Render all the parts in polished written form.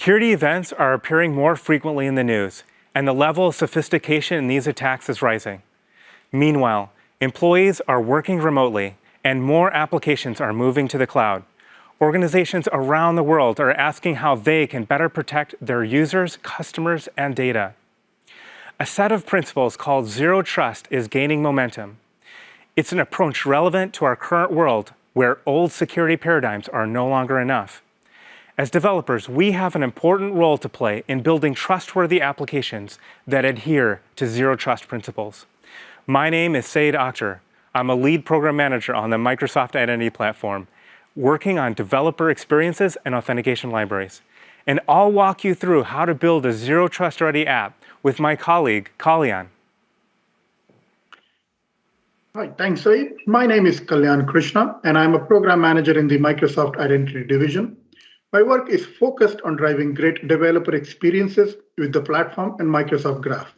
Security events are appearing more frequently in the news, and the level of sophistication in these attacks is rising. Meanwhile, employees are working remotely, and more applications are moving to the cloud. Organizations around the world are asking how they can better protect their users, customers, and data. A set of principles called Zero Trust is gaining momentum. It's an approach relevant to our current world where old security paradigms are no longer enough. As developers, we have an important role to play in building trustworthy applications that adhere to Zero Trust principles. My name is Saeed Akhtar. I'm a lead program manager on the Microsoft Identity Platform, working on developer experiences and authentication libraries. And I'll walk you through how to build a Zero Trust ready app with my colleague, Kalyan. Hi, thanks, Saeed. My name is Kalyan Krishna, and I'm a program manager in the Microsoft Identity Division. My work is focused on driving great developer experiences with the platform and Microsoft Graph.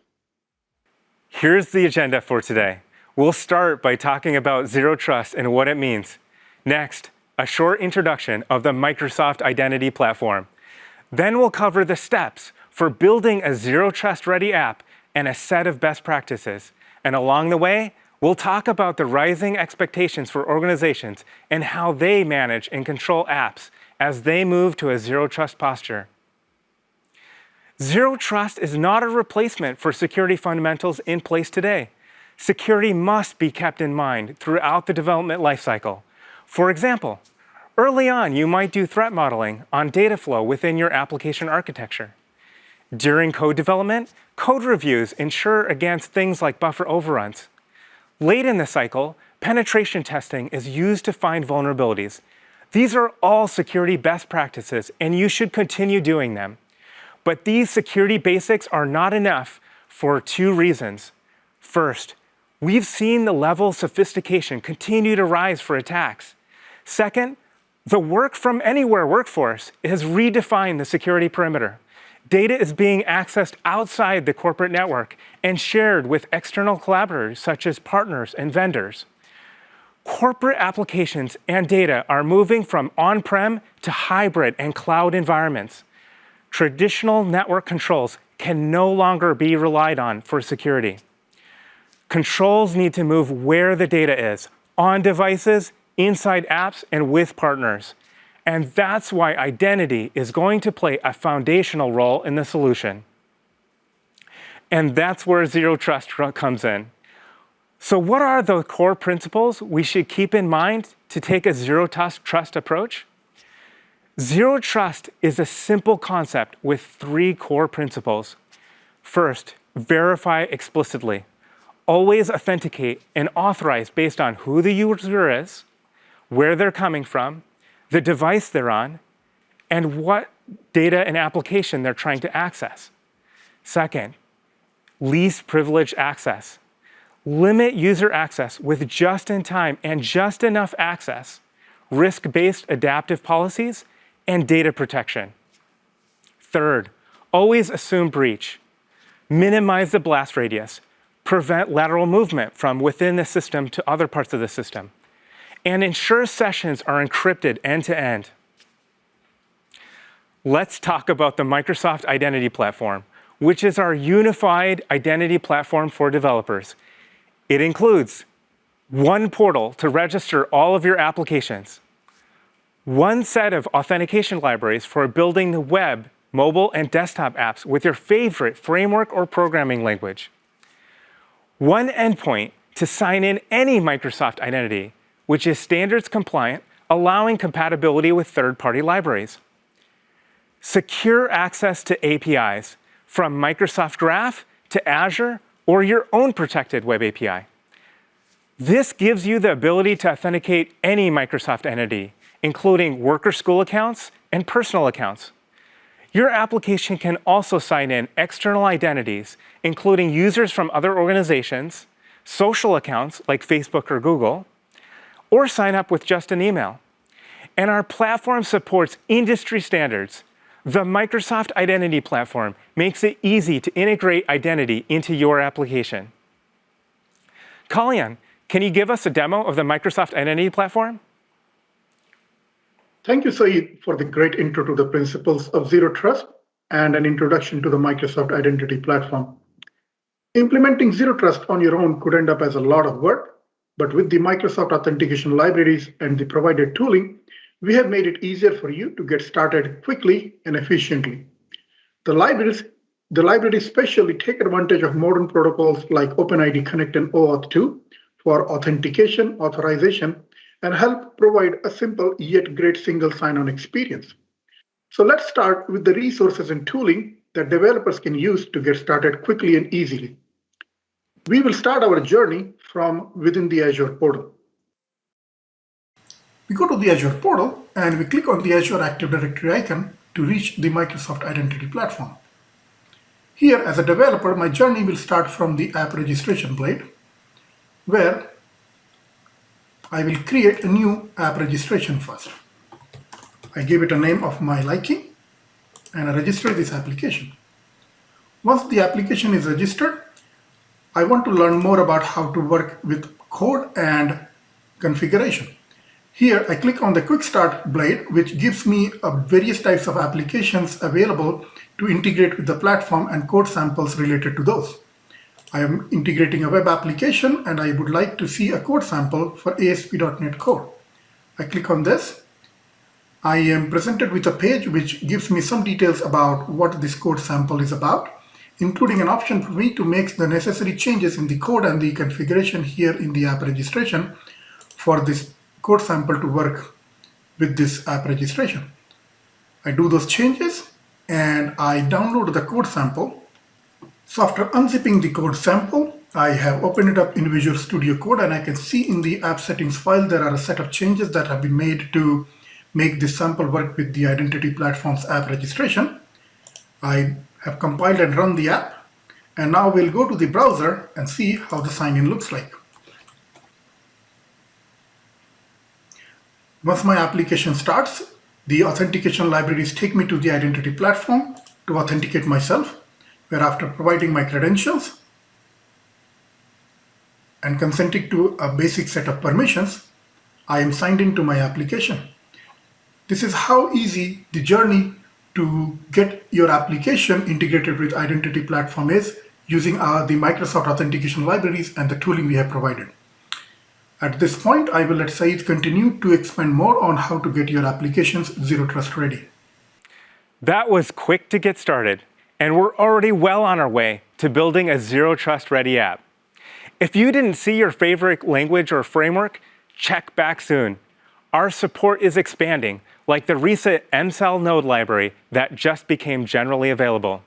Here's the agenda for today. We'll start by talking about Zero Trust and what it means. Next, a short introduction of the Microsoft Identity Platform. Then we'll cover the steps for building a Zero Trust ready app and a set of best practices. And along the way, we'll talk about the rising expectations for organizations and how they manage and control apps as they move to a Zero Trust posture. Zero Trust is not a replacement for security fundamentals in place today. Security must be kept in mind throughout the development lifecycle. For example, early on, you might do threat modeling on data flow within your application architecture. During code development, code reviews ensure against things like buffer overruns. Late in the cycle, penetration testing is used to find vulnerabilities. These are all security best practices, and you should continue doing them. But these security basics are not enough for two reasons. First, we've seen the level of sophistication continue to rise for attacks. Second, the work from anywhere workforce has redefined the security perimeter. Data is being accessed outside the corporate network and shared with external collaborators such as partners and vendors. Corporate applications and data are moving from on-prem to hybrid and cloud environments. Traditional network controls can no longer be relied on for security. Controls need to move where the data is, on devices, inside apps, and with partners. And that's why identity is going to play a foundational role in the solution. And that's where Zero Trust comes in. So what are the core principles we should keep in mind to take a Zero Trust approach? Zero Trust is a simple concept with three core principles. First, verify explicitly. Always authenticate and authorize based on who the user is, where they're coming from, the device they're on, and what data and application they're trying to access. Second, least privilege access. Limit user access with just-in-time and just enough access, risk-based adaptive policies, and data protection. Third, always assume breach. Minimize the blast radius. Prevent lateral movement from within the system to other parts of the system. And ensure sessions are encrypted end-to-end. Let's talk about the Microsoft Identity Platform, which is our unified identity platform for developers. It includes one portal to register all of your applications, one set of authentication libraries for building the web, mobile, and desktop apps with your favorite framework or programming language, one endpoint to sign in any Microsoft identity, which is standards compliant, allowing compatibility with third-party libraries, secure access to APIs from Microsoft Graph to Azure or your own protected web API. This gives you the ability to authenticate any Microsoft entity, including worker school accounts and personal accounts. Your application can also sign in external identities, including users from other organizations, social accounts like Facebook or Google, or sign up with just an email. And our platform supports industry standards. The Microsoft Identity Platform makes it easy to integrate identity into your application. Kalyan, can you give us a demo of the Microsoft Identity Platform? Thank you, Saeed, for the great intro to the principles of Zero Trust. and an introduction to the Microsoft Identity Platform. Implementing Zero Trust on your own could end up as a lot of work, but with the Microsoft authentication libraries and the provided tooling, we have made it easier for you to get started quickly and efficiently. The libraries specially take advantage of modern protocols like OpenID Connect and OAuth 2 for authentication, authorization, and help provide a simple yet great single sign-on experience. So let's start with the resources and tooling that developers can use to get started quickly and easily. We will start our journey from within the Azure portal. We go to the Azure portal and we click on the Azure Active Directory icon to reach the Microsoft Identity Platform. Here, as a developer, my journey will start from the app registration blade, where I will create a new app registration first. I give it a name of my liking and I register this application. Once the application is registered, I want to learn more about how to work with code and configuration. Here, I click on the Quick Start blade, which gives me various types of applications available to integrate with the platform and code samples related to those. I am integrating a web application and I would like to see a code sample for ASP.NET Core. I click on this. I am presented with a page which gives me some details about what this code sample is about, including an option for me to make the necessary changes in the code and the configuration here in the app registration for this code sample to work with this app registration. I do those changes and I download the code sample. So after unzipping the code sample, I have opened it up in Visual Studio Code and I can see in the app settings file there are a set of changes that have been made to make this sample work with the Identity Platform's app registration. I have compiled and run the app, and now we'll go to the browser and see how the sign-in looks like. Once my application starts, the authentication libraries take me to the Identity Platform to authenticate myself, where after providing my credentials and consenting to a basic set of permissions, I am signed into my application. This is how easy the journey to get your application integrated with Identity Platform is using the Microsoft authentication libraries and the tooling we have provided. At this point, I will let Saeed continue to expand more on how to get your applications Zero Trust ready. That was quick to get started, and we're already well on our way to building a Zero Trust ready app. If you didn't see your favorite language or framework, check back soon. Our support is expanding, like the recent MSAL node library that just became generally available.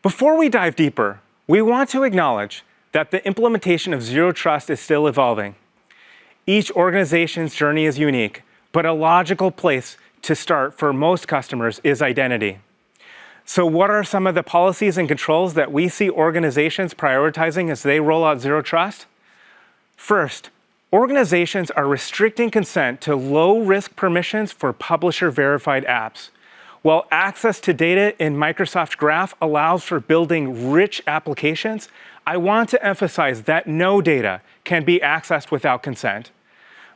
Before we dive deeper, we want to acknowledge that the implementation of Zero Trust is still evolving. Each organization's journey is unique, but a logical place to start for most customers is identity. So what are some of the policies and controls that we see organizations prioritizing as they roll out Zero Trust? First, organizations are restricting consent to low-risk permissions for publisher-verified apps. While access to data in Microsoft Graph allows for building rich applications, I want to emphasize that no data can be accessed without consent.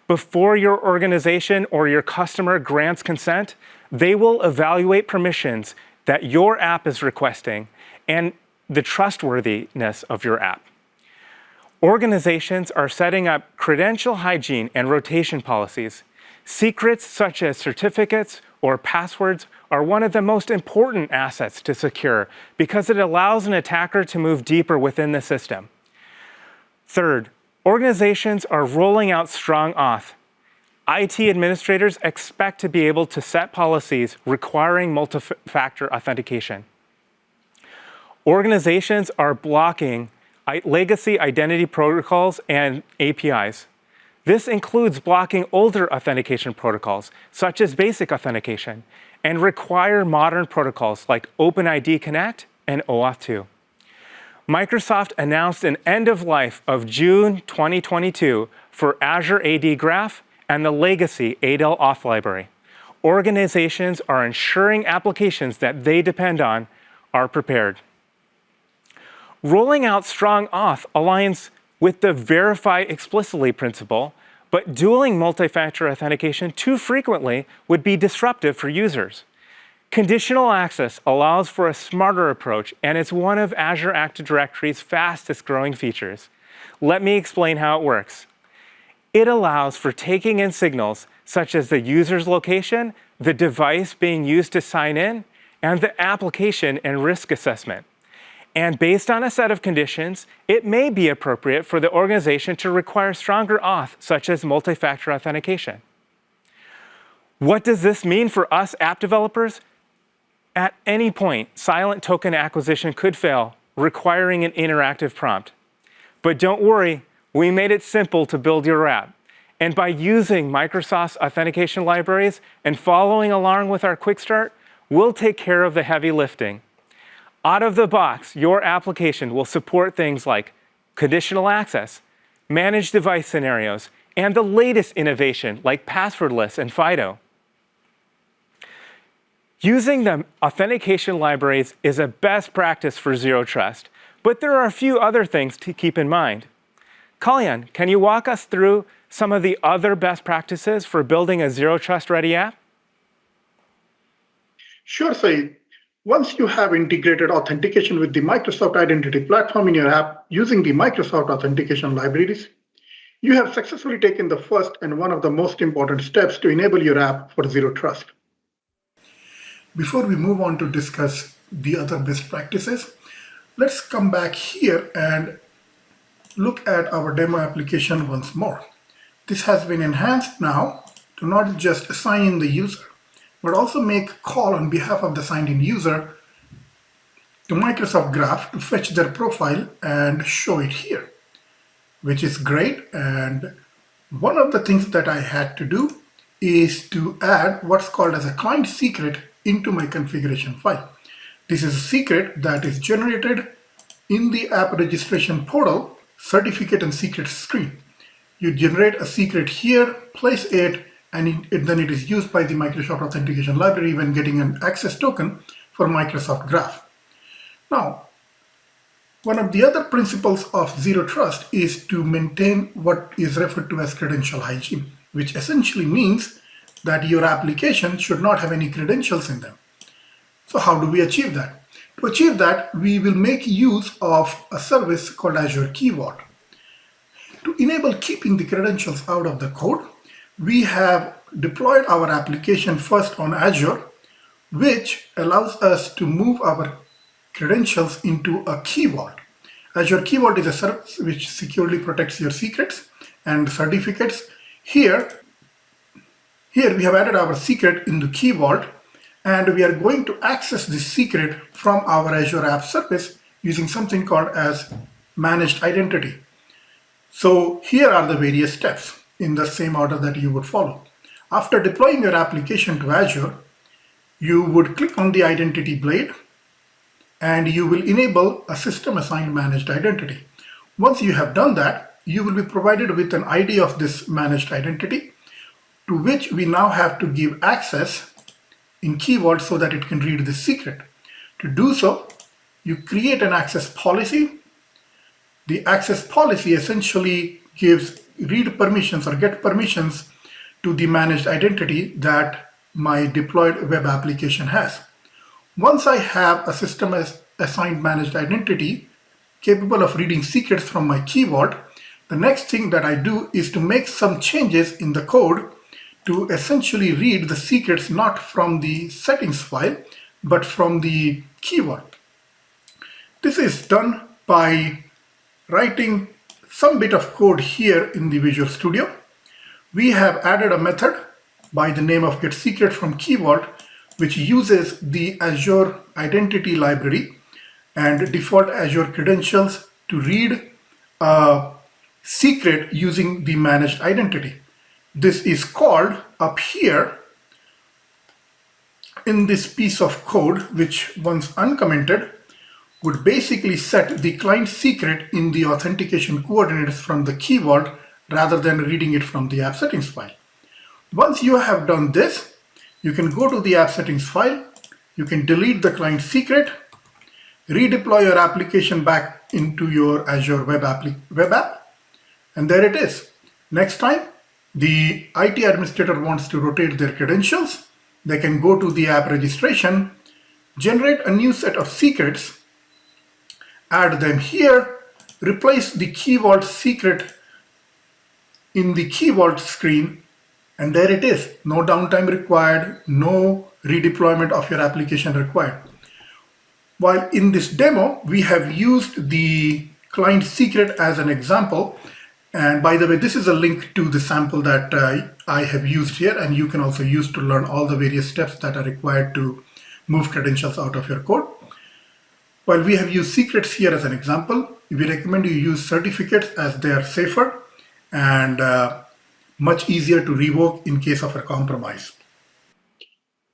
Before your organization or your customer grants consent, they will evaluate permissions that your app is requesting and the trustworthiness of your app. Organizations are setting up credential hygiene and rotation policies. Secrets such as certificates or passwords are one of the most important assets to secure because it allows an attacker to move deeper within the system. Third, organizations are rolling out strong auth. IT administrators expect to be able to set policies requiring multi-factor authentication. Organizations are blocking legacy identity protocols and APIs. This includes blocking older authentication protocols, such as basic authentication, and require modern protocols like OpenID Connect and OAuth 2. Microsoft announced an end of life of June 2022 for Azure AD Graph and the legacy ADEL Auth library. Organizations are ensuring applications that they depend on are prepared. Rolling out strong auth aligns with the verify explicitly principle, but dueling multi-factor authentication too frequently would be disruptive for users. Conditional access allows for a smarter approach, and it's one of Azure Active Directory's fastest growing features. Let me explain how it works. It allows for taking in signals such as the user's location, the device being used to sign in, and the application and risk assessment. And based on a set of conditions, it may be appropriate for the organization to require stronger auth, such as multi-factor authentication. What does this mean for us app developers? At any point, silent token acquisition could fail, requiring an interactive prompt. But don't worry, we made it simple to build your app. And by using Microsoft's authentication libraries and following along with our quick start, we'll take care of the heavy lifting. Out of the box, your application will support things like conditional access, managed device scenarios, and the latest innovation like passwordless and FIDO. Using the authentication libraries is a best practice for Zero Trust, but there are a few other things to keep in mind. Kalyan, can you walk us through some of the other best practices for building a Zero Trust ready app? Sure, Saeed. Once you have integrated authentication with the Microsoft Identity Platform in your app using the Microsoft Authentication libraries, you have successfully taken the first and one of the most important steps to enable your app for Zero Trust. Before we move on to discuss the other best practices, let's come back here and look at our demo application once more. This has been enhanced now to not just assign in the user, but also make a call on behalf of the signed in user to Microsoft Graph to fetch their profile and show it here, which is great. And one of the things that I had to do is to add what's called as a client secret into my configuration file. This is a secret that is generated in the app registration portal certificate and secret screen. You generate a secret here, place it, and then it is used by the Microsoft Authentication Library when getting an access token for Microsoft Graph. Now, one of the other principles of Zero Trust is to maintain what is referred to as credential hygiene, which essentially means that your application should not have any credentials in them. So how do we achieve that? To achieve that, we will make use of a service called Azure Key Vault. To enable keeping the credentials out of the code, we have deployed our application first on Azure, which allows us to move our credentials into a key vault. Azure Key Vault is a service which securely protects your secrets and certificates. Here we have added our secret in the Key Vault, and we are going to access this secret from our Azure App Service using something called as Managed Identity. So here are the various steps in the same order that you would follow. After deploying your application to Azure, you would click on the Identity blade and you will enable a system assigned managed identity. Once you have done that, you will be provided with an ID of this managed identity to which we now have to give access in Key Vault so that it can read the secret. To do so, you create an access policy. The access policy essentially gives read permissions or get permissions to the managed identity that my deployed web application has. Once I have a system assigned managed identity capable of reading secrets from my Key Vault, the next thing that I do is to make some changes in the code to essentially read the secrets not from the settings file, but from the Key Vault. This is done by writing some bit of code here in the Visual Studio. We have added a method by the name of getSecret from Key Vault, which uses the Azure Identity Library and default Azure credentials to read a secret using the managed identity. This is called up here in this piece of code, which once uncommented would basically set the client secret in the authentication coordinates from the Key Vault rather than reading it from the app settings file. Once you have done this, you can go to the app settings file, you can delete the client secret, redeploy your application back into your Azure web app, and there it is. Next time the IT administrator wants to rotate their credentials, They can go to the app registration, generate a new set of secrets, add them here, replace the key vault secret in the key vault screen, and there it is. No downtime required, no redeployment of your application required. While in this demo, we have used the client secret as an example. And by the way, this is a link to the sample that I have used here, and you can also use to learn all the various steps that are required to move credentials out of your code. While we have used secrets here as an example, we recommend you use certificates as they are safer and much easier to revoke in case of a compromise.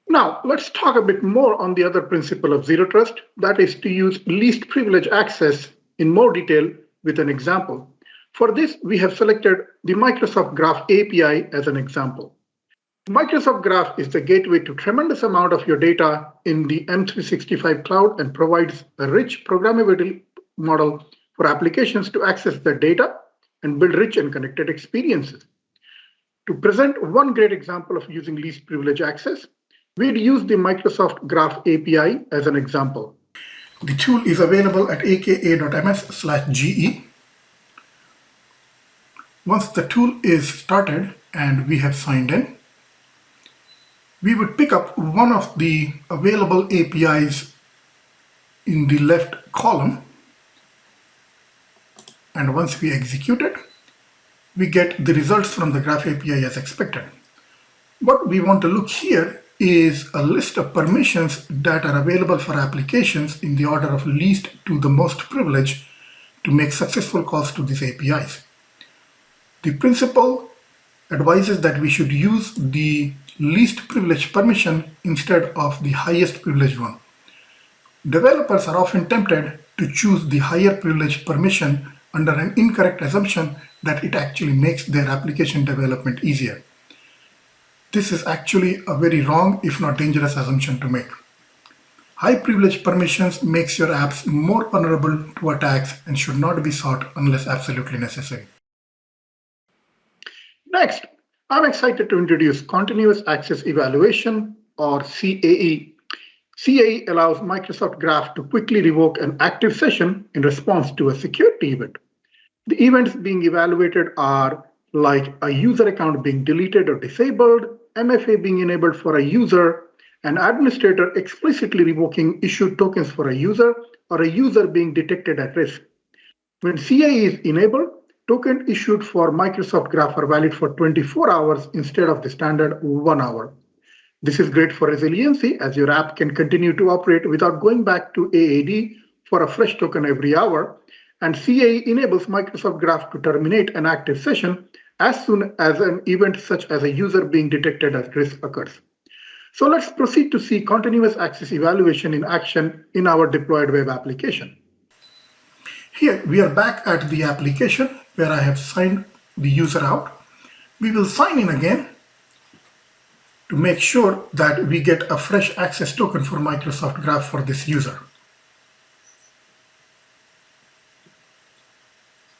Now, let's talk a bit more on the other principle of zero trust, that is to use least privilege access in more detail with an example. For this, we have selected the Microsoft Graph API as an example. Microsoft Graph is the gateway to tremendous amount of your data in the M365 cloud and provides a rich programmability model for applications to access the data and build rich and connected experiences. To present one great example of using least privilege access, we'd use the Microsoft Graph API as an example. The tool is available at aka.ms/ge. Once the tool is started and we have signed in, we would pick up one of the available APIs in the left column. And once we execute it, we get the results from the Graph API as expected. What we want to look here is a list of permissions that are available for applications in the order of least to the most privilege to make successful calls to these APIs. The principle advises that we should use the least privileged permission instead of the highest privileged one. Developers are often tempted to choose the higher privileged permission under an incorrect assumption that it actually makes their application development easier. This is actually a very wrong, if not dangerous, assumption to make. High privilege permissions makes your apps more vulnerable to attacks and should not be sought unless absolutely necessary. Next, I'm excited to introduce Continuous Access Evaluation, or CAE. CAE allows Microsoft Graph to quickly revoke an active session in response to a security event. The events being evaluated are like a user account being deleted or disabled, MFA being enabled for a user, an administrator explicitly revoking issued tokens for a user, or a user being detected at risk. When CAE is enabled, tokens issued for Microsoft Graph are valid for 24 hours instead of the standard 1 hour. This is great for resiliency, as your app can continue to operate without going back to AAD for a fresh token every hour. And CAE enables Microsoft Graph to terminate an active session as soon as an event such as a user being detected at risk occurs. So let's proceed to see continuous access evaluation in action in our deployed web application. Here we are back at the application where I have signed the user out. We will sign in again to make sure that we get a fresh access token for Microsoft Graph for this user.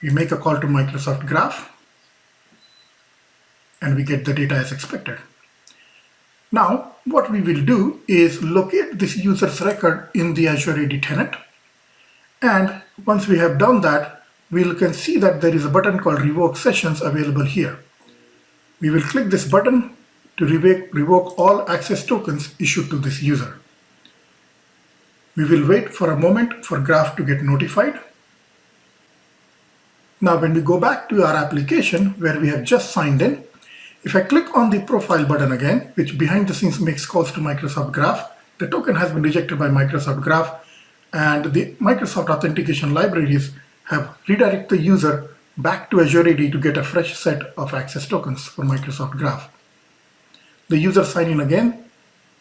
We make a call to Microsoft Graph and we get the data as expected. Now, what we will do is locate this user's record in the Azure AD tenant. And once we have done that, we can see that there is a button called Revoke Sessions available here. We will click this button to revoke all access tokens issued to this user. We will wait for a moment for Graph to get notified. Now, when we go back to our application where we have just signed in, if I click on the profile button again, which behind the scenes makes calls to Microsoft Graph, the token has been rejected by Microsoft Graph, and the Microsoft authentication libraries have redirected the user back to Azure AD to get a fresh set of access tokens for Microsoft Graph. The user sign in again,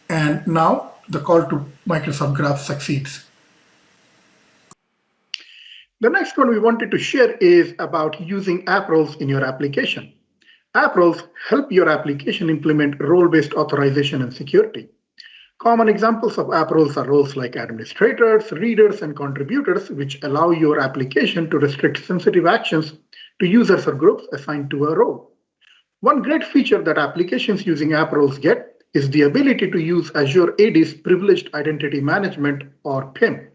and now the call to Microsoft Graph succeeds. The next one we wanted to share is about using app roles in your application. App roles help your application implement role-based authorization and security. Common examples of app roles are roles like administrators, readers, and contributors, which allow your application to restrict sensitive actions to users or groups assigned to a role. One great feature that applications using app roles get is the ability to use Azure AD's Privileged Identity Management, or PIM.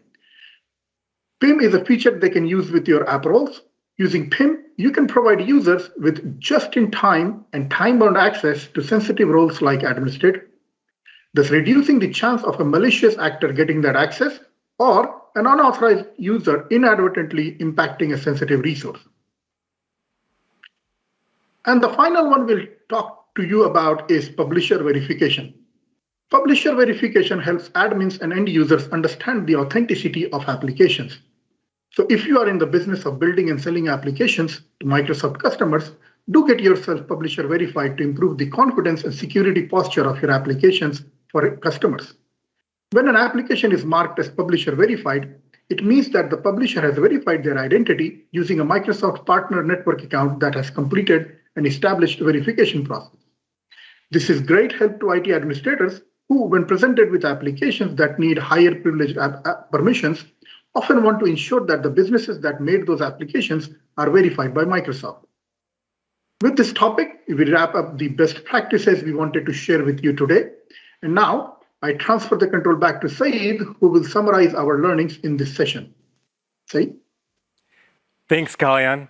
PIM is a feature they can use with your app roles. Using PIM, you can provide users with just-in-time and time-bound access to sensitive roles like administrator, thus reducing the chance of a malicious actor getting that access or an unauthorized user inadvertently impacting a sensitive resource. And the final one we'll talk to you about is publisher verification. Publisher verification helps admins and end users understand the authenticity of applications. So if you are in the business of building and selling applications to Microsoft customers, do get yourself publisher verified to improve the confidence and security posture of your applications for customers. When an application is marked as publisher verified, it means that the publisher has verified their identity using a Microsoft Partner Network account that has completed an established verification process. This is great help to IT administrators who, when presented with applications that need higher privileged permissions, often want to ensure that the businesses that made those applications are verified by Microsoft. With this topic, we wrap up the best practices we wanted to share with you today. And now I transfer the control back to Saeed, who will summarize our learnings in this session. Saeed? Thanks, Kalyan.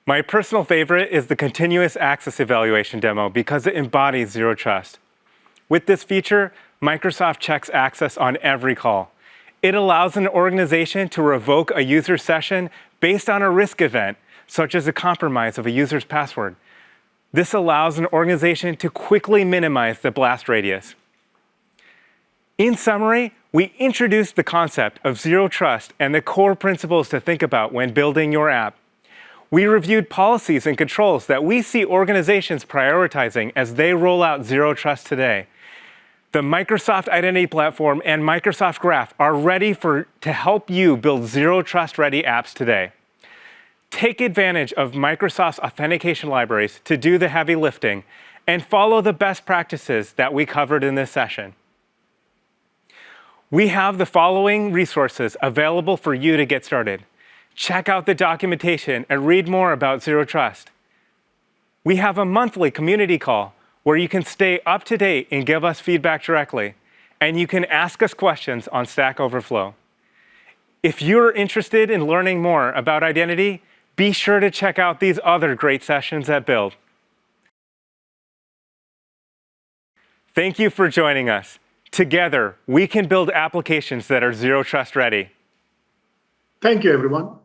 My personal favorite is the continuous access evaluation demo because it embodies Zero Trust. With this feature, Microsoft checks access on every call. It allows an organization to revoke a user session based on a risk event, such as a compromise of a user's password. This allows an organization to quickly minimize the blast radius. In summary, we introduced the concept of Zero Trust and the core principles to think about when building your app. We reviewed policies and controls that we see organizations prioritizing as they roll out Zero Trust today. The Microsoft Identity Platform and Microsoft Graph are ready to help you build Zero Trust ready apps today. Take advantage of Microsoft's authentication libraries to do the heavy lifting and follow the best practices that we covered in this session. We have the following resources available for you to get started. Check out the documentation and read more about Zero Trust. We have a monthly community call where you can stay up to date and give us feedback directly, and you can ask us questions on Stack Overflow. If you're interested in learning more about identity, be sure to check out these other great sessions at Build. Thank you for joining us. Together, we can build applications that are Zero Trust ready. Thank you, everyone.